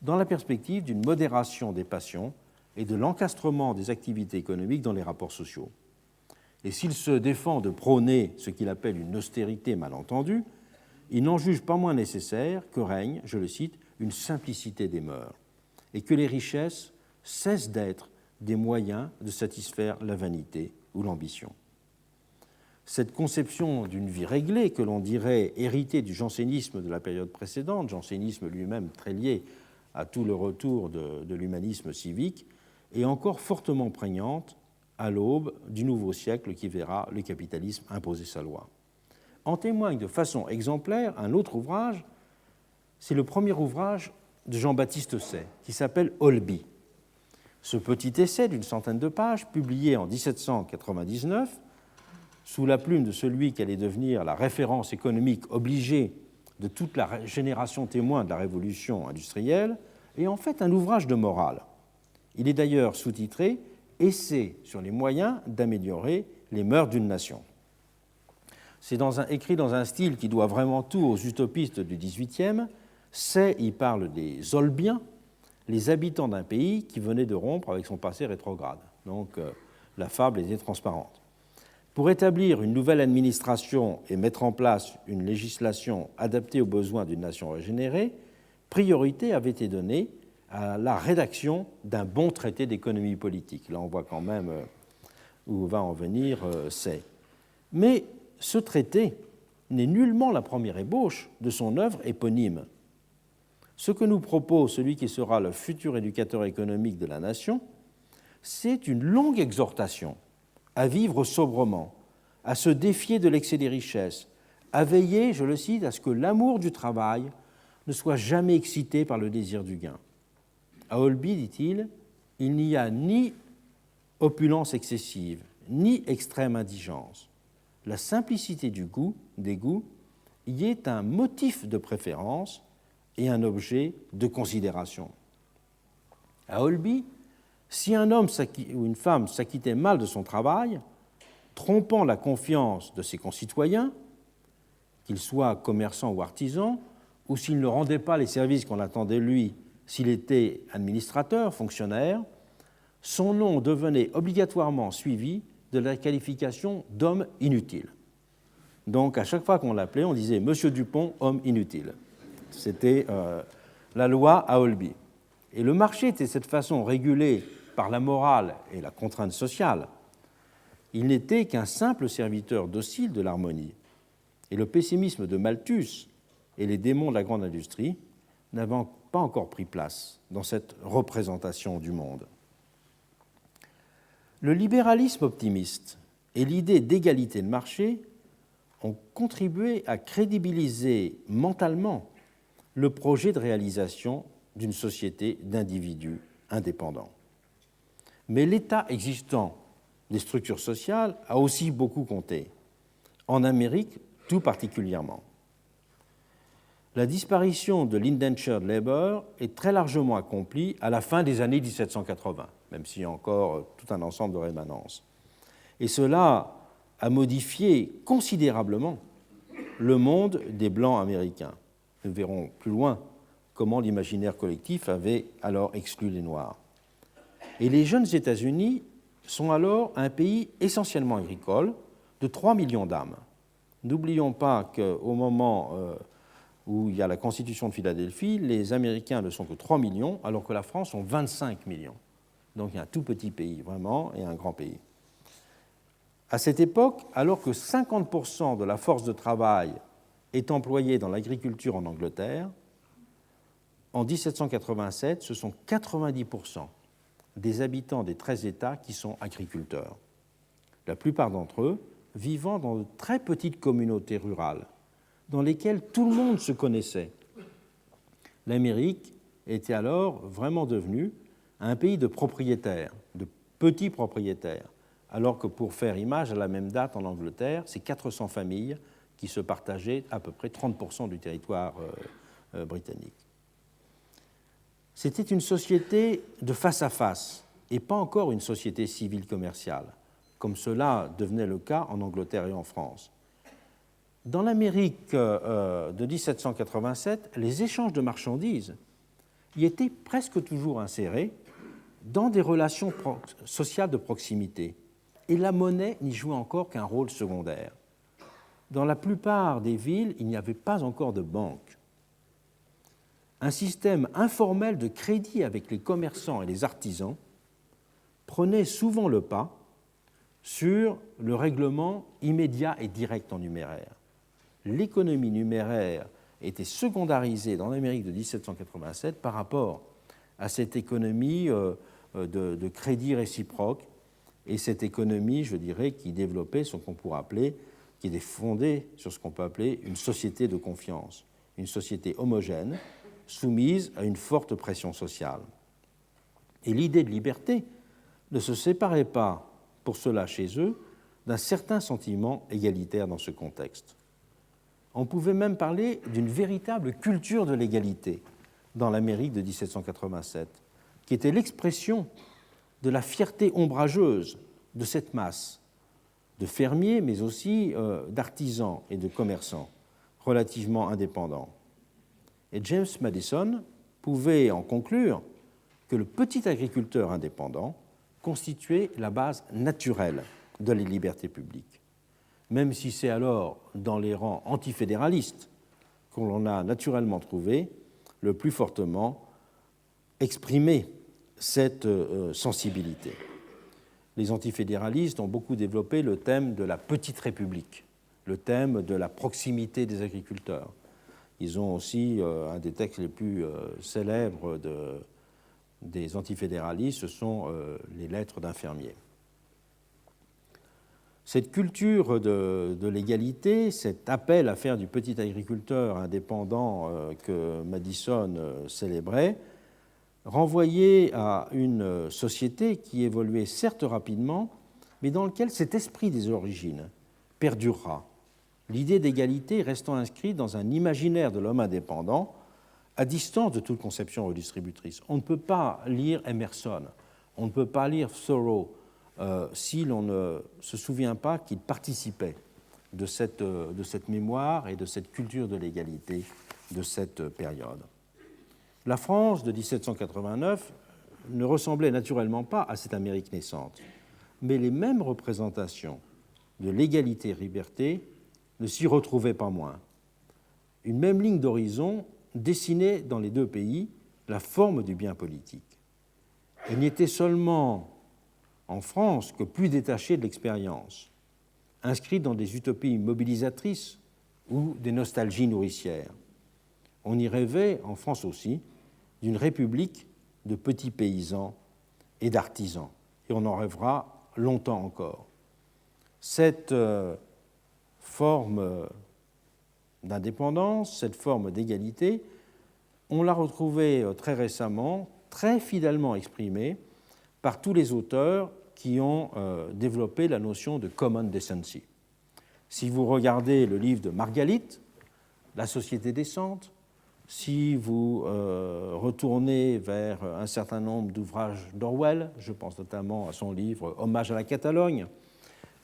dans la perspective d'une modération des passions et de l'encastrement des activités économiques dans les rapports sociaux. Et s'il se défend de prôner ce qu'il appelle une austérité mal entendue, il n'en juge pas moins nécessaire que règne, je le cite, une simplicité des mœurs, et que les richesses cessent d'être des moyens de satisfaire la vanité ou l'ambition. Cette conception d'une vie réglée, que l'on dirait héritée du jansénisme de la période précédente, jansénisme lui-même très lié à tout le retour de l'humanisme civique, est encore fortement prégnante à l'aube du nouveau siècle qui verra le capitalisme imposer sa loi. En témoigne de façon exemplaire un autre ouvrage, c'est le premier ouvrage de Jean-Baptiste Say, qui s'appelle Holby. Ce petit essai d'une centaine de pages, publié en 1799, sous la plume de celui qui allait devenir la référence économique obligée de toute la génération témoin de la révolution industrielle, est en fait un ouvrage de morale. Il est d'ailleurs sous-titré « Essai sur les moyens d'améliorer les mœurs d'une nation ». c'est écrit dans un style qui doit vraiment tout aux utopistes du XVIIIe. Il parle des Olbiens, les habitants d'un pays qui venait de rompre avec son passé rétrograde. Donc la fable était transparente. Pour établir une nouvelle administration et mettre en place une législation adaptée aux besoins d'une nation régénérée, priorité avait été donnée à la rédaction d'un bon traité d'économie politique. Là, on voit quand même où va en venir C'est. Mais ce traité n'est nullement la première ébauche de son œuvre éponyme. Ce que nous propose celui qui sera le futur éducateur économique de la nation, c'est une longue exhortation à vivre sobrement, à se défier de l'excès des richesses, à veiller, je le cite, à ce que l'amour du travail ne soit jamais excité par le désir du gain. À Olby, dit-il, il n'y a ni opulence excessive, ni extrême indigence. La simplicité des goûts y est un motif de préférence et un objet de considération. À Olby, si un homme ou une femme s'acquittait mal de son travail, trompant la confiance de ses concitoyens, qu'ils soient commerçants ou artisans, ou s'il ne rendait pas les services qu'on attendait de lui s'il était administrateur, fonctionnaire, son nom devenait obligatoirement suivi de la qualification d'homme inutile. Donc, à chaque fois qu'on l'appelait, on disait « Monsieur Dupont, homme inutile ». C'était la loi à Olby. Et le marché était de cette façon régulé par la morale et la contrainte sociale. Il n'était qu'un simple serviteur docile de l'harmonie. Et le pessimisme de Malthus et les démons de la grande industrie n'avaient pas encore pris place dans cette représentation du monde. Le libéralisme optimiste et l'idée d'égalité de marché ont contribué à crédibiliser mentalement le projet de réalisation d'une société d'individus indépendants. Mais l'état existant des structures sociales a aussi beaucoup compté, en Amérique tout particulièrement. La disparition de l'indentured labor est très largement accomplie à la fin des années 1780, même s'il y a encore tout un ensemble de rémanences. Et cela a modifié considérablement le monde des Blancs américains. Nous verrons plus loin comment l'imaginaire collectif avait alors exclu les Noirs. Et les jeunes États-Unis sont alors un pays essentiellement agricole de 3 millions d'âmes. N'oublions pas qu'au moment où il y a la Constitution de Philadelphie, les Américains ne sont que 3 millions, alors que la France sont 25 millions. Donc il y a un tout petit pays, vraiment, et un grand pays. À cette époque, alors que 50% de la force de travail est employée dans l'agriculture en Angleterre, en 1787, ce sont 90% des habitants des 13 États qui sont agriculteurs. La plupart d'entre eux vivant dans de très petites communautés rurales, dans lesquelles tout le monde se connaissait. L'Amérique était alors vraiment devenue un pays de propriétaires, de petits propriétaires, alors que pour faire image, à la même date en Angleterre, c'est 400 familles qui se partageaient à peu près 30% du territoire britannique. C'était une société de face à face et pas encore une société civile commerciale, comme cela devenait le cas en Angleterre et en France. Dans l'Amérique de 1787, les échanges de marchandises y étaient presque toujours insérés dans des relations sociales de proximité, et la monnaie n'y jouait encore qu'un rôle secondaire. Dans la plupart des villes, il n'y avait pas encore de banque. Un système informel de crédit avec les commerçants et les artisans prenait souvent le pas sur le règlement immédiat et direct en numéraire. L'économie numéraire était secondarisée dans l'Amérique de 1787 par rapport à cette économie de crédit réciproque et cette économie, je dirais, qui développait ce qu'on pourrait appeler, qui était fondée sur ce qu'on peut appeler une société de confiance, une société homogène, soumise à une forte pression sociale. Et l'idée de liberté ne se séparait pas, pour cela chez eux, d'un certain sentiment égalitaire dans ce contexte. On pouvait même parler d'une véritable culture de l'égalité dans l'Amérique de 1787, qui était l'expression de la fierté ombrageuse de cette masse, de fermiers, mais aussi d'artisans et de commerçants relativement indépendants. Et James Madison pouvait en conclure que le petit agriculteur indépendant constituait la base naturelle de la liberté publique, même si c'est alors dans les rangs antifédéralistes qu'on a naturellement trouvé le plus fortement exprimé cette sensibilité. Les antifédéralistes ont beaucoup développé le thème de la petite république, le thème de la proximité des agriculteurs. Ils ont aussi un des textes les plus célèbres des antifédéralistes, ce sont les lettres d'un fermier. Cette culture de l'égalité, cet appel à faire du petit agriculteur indépendant que Madison célébrait, renvoyait à une société qui évoluait certes rapidement, mais dans laquelle cet esprit des origines perdurera, l'idée d'égalité restant inscrite dans un imaginaire de l'homme indépendant à distance de toute conception redistributrice. On ne peut pas lire Emerson, on ne peut pas lire Thoreau si l'on ne se souvient pas qu'il participait de cette mémoire et de cette culture de l'égalité de cette période. La France de 1789 ne ressemblait naturellement pas à cette Amérique naissante, mais les mêmes représentations de l'égalité et liberté ne s'y retrouvaient pas moins. Une même ligne d'horizon dessinait dans les deux pays la forme du bien politique. Il n'y était seulement en France que plus détaché de l'expérience, inscrit dans des utopies mobilisatrices ou des nostalgies nourricières. On y rêvait, en France aussi, d'une république de petits paysans et d'artisans. Et on en rêvera longtemps encore. Cette forme d'indépendance, cette forme d'égalité, on l'a retrouvée très récemment, très fidèlement exprimée par tous les auteurs qui ont développé la notion de common decency. Si vous regardez le livre de Margalit, La société décente, si vous retournez vers un certain nombre d'ouvrages d'Orwell, je pense notamment à son livre Hommage à la Catalogne,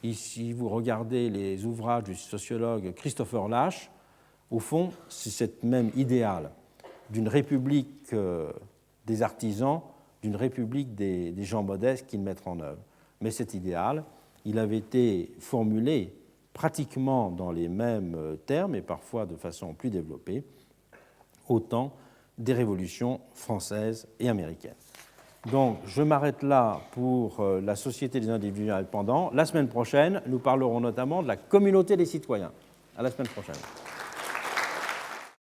et si vous regardez les ouvrages du sociologue Christopher Lasch, au fond, c'est cet même idéal d'une république des artisans, d'une république des gens modestes qu'ils mettent en œuvre. Mais cet idéal, il avait été formulé pratiquement dans les mêmes termes et parfois de façon plus développée au temps des révolutions françaises et américaines. Donc, je m'arrête là pour la Société des individus indépendants. La semaine prochaine, nous parlerons notamment de la communauté des citoyens. À la semaine prochaine.